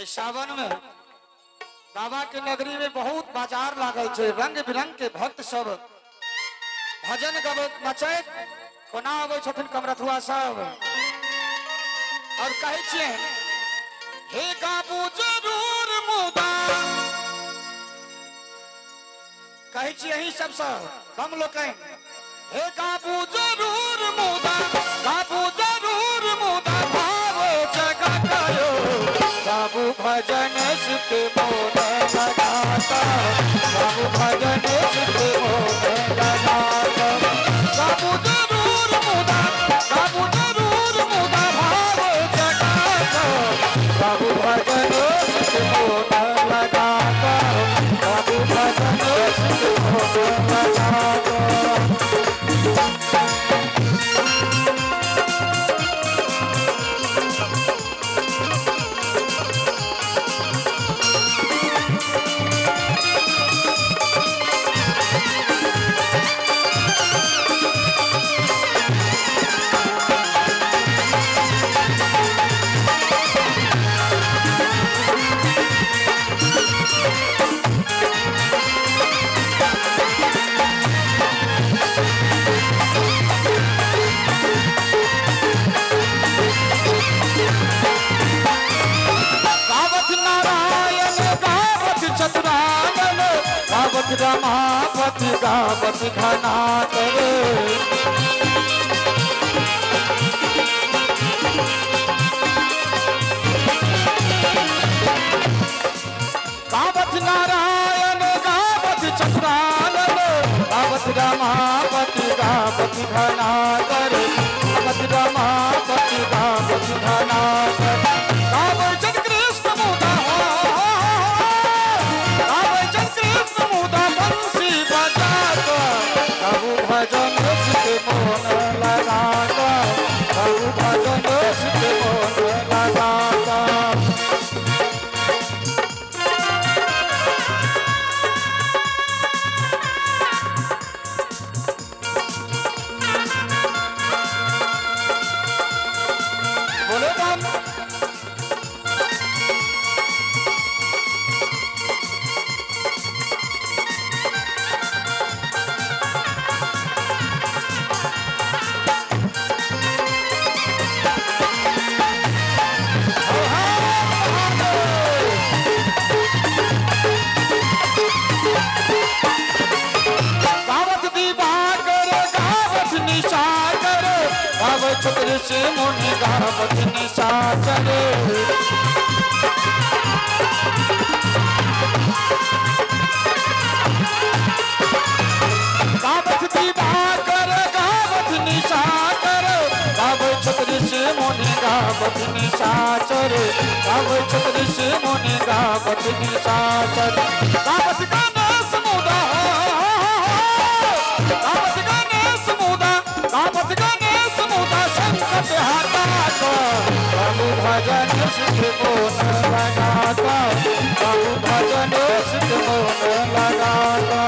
इस सावन में बाबा के नगरी में बहुत बाजार लागल छे, रंग बिरंग के भक्त सब भजन गबत नचैत कोना आबै छथिन कमरथुआ सब और कहै छियै हे गाबू जरूर मुदा कहै छियै यही सबसे हम लोग हे गाबू जरूर मुदा गाबू जरूर मुदा भावो जगा कयो गाबू भजन सुखे मोने लगाता गाबू भजन सुखे मोने लगाता गाबू जरूर मुदा गाबू जरूर मुदा भावो जगा कयो गाबू भजन सुखे मोने लगाता गाबू भजन सुखे मोने लगाता। रमापति गावत घना करे गावत नारायण गावत चतुरानन गावत रमापति गावत घना करे गावत रमापति गावत घना करे गावत जन कृष्ण मुदा भजन सुखे मोन लगाता प्रभु भजन सुखे मोन लगाता। बोले राम छत्र से मुनि गावत निशाचर गावत दिवाकर गावत निशाचर गावत छत्र से मुनि गावत निशाचर गावत छत्र से मुनि गावत निशाचर गावत गणेश मुदा गावत गणेश मुदा गावत गणेश मुदा संकट हटाता प्रभु भजन सुखे मोन लगाता प्रभु भजन सुखे मोन लगाता।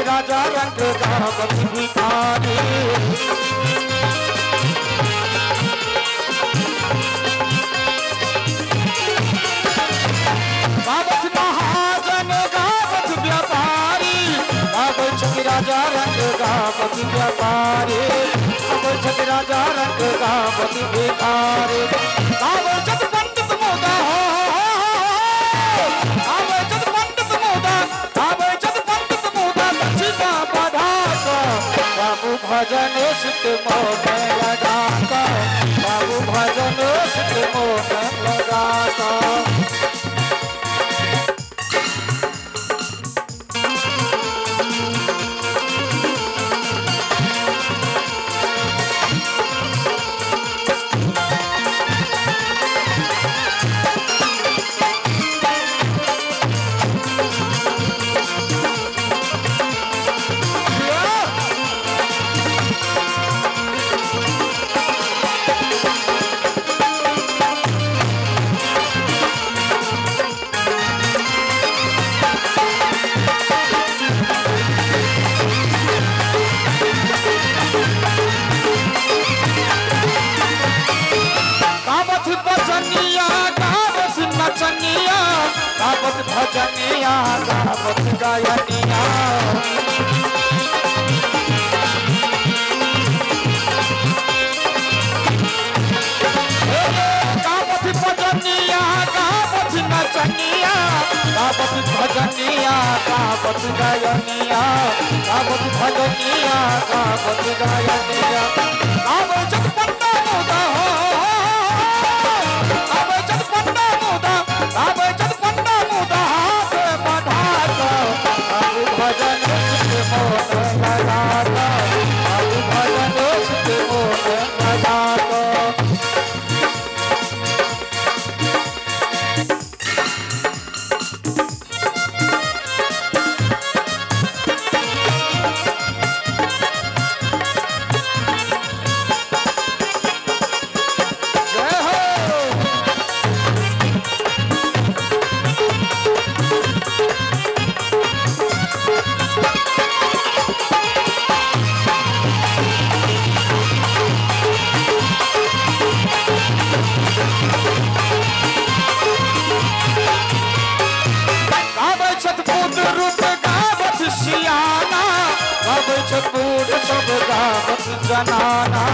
राजा रंग गावत भिखारी गावत महाजन गावत व्यापारी गावत राजा रंग गावत व्यापारी गावत राजा रंग गावत भिखारी गावत पंडित मोदा गावत पंडित मोदा गावत बाबू भजन सुख मोन लगाता बाबू भजन सुख मोन लगाता। भजनिया गावत गायनिया गावत भजनिया गावत नचनिया गावत भजनिया गावत गायनिया गावत भजनिया गावत गायनिया गावे जग पंडा मुदा हो गावे जग पंडा मुदा गावे जग पंडा मुदा हाथ बढ़ा दो अब भजन सुख मोन लगा दो अब भजन सुख मोन लगा दो छपूट सब गावत जनाना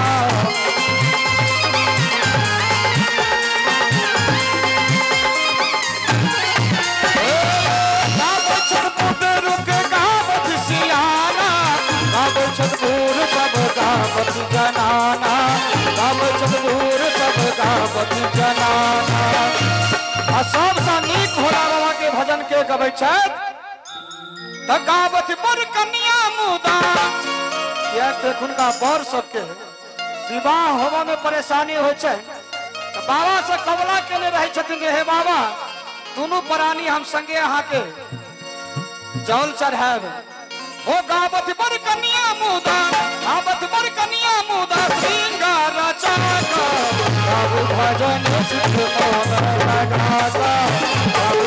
गावत छपूट रुक गावत सियाना गावत छपूर सब गावत जनाना गावत छपूर सब गावत जनाना आ सबसँ नीक भोला बाबा के भजन के गबै छथि गावत बर कन्या मुदा या देखुनका बर सबके विवाह होबा में परेशानी हो बाबा से कबला केले रहे छथिन हे बाबा दोनों प्राणी हम संगे अहाँ के जल चढ़ाब हो गावत बर कन्या मुदा गावत बर कन्या मुदा श्रृंगार रचा गावु भजन सुख मोन लगा गावु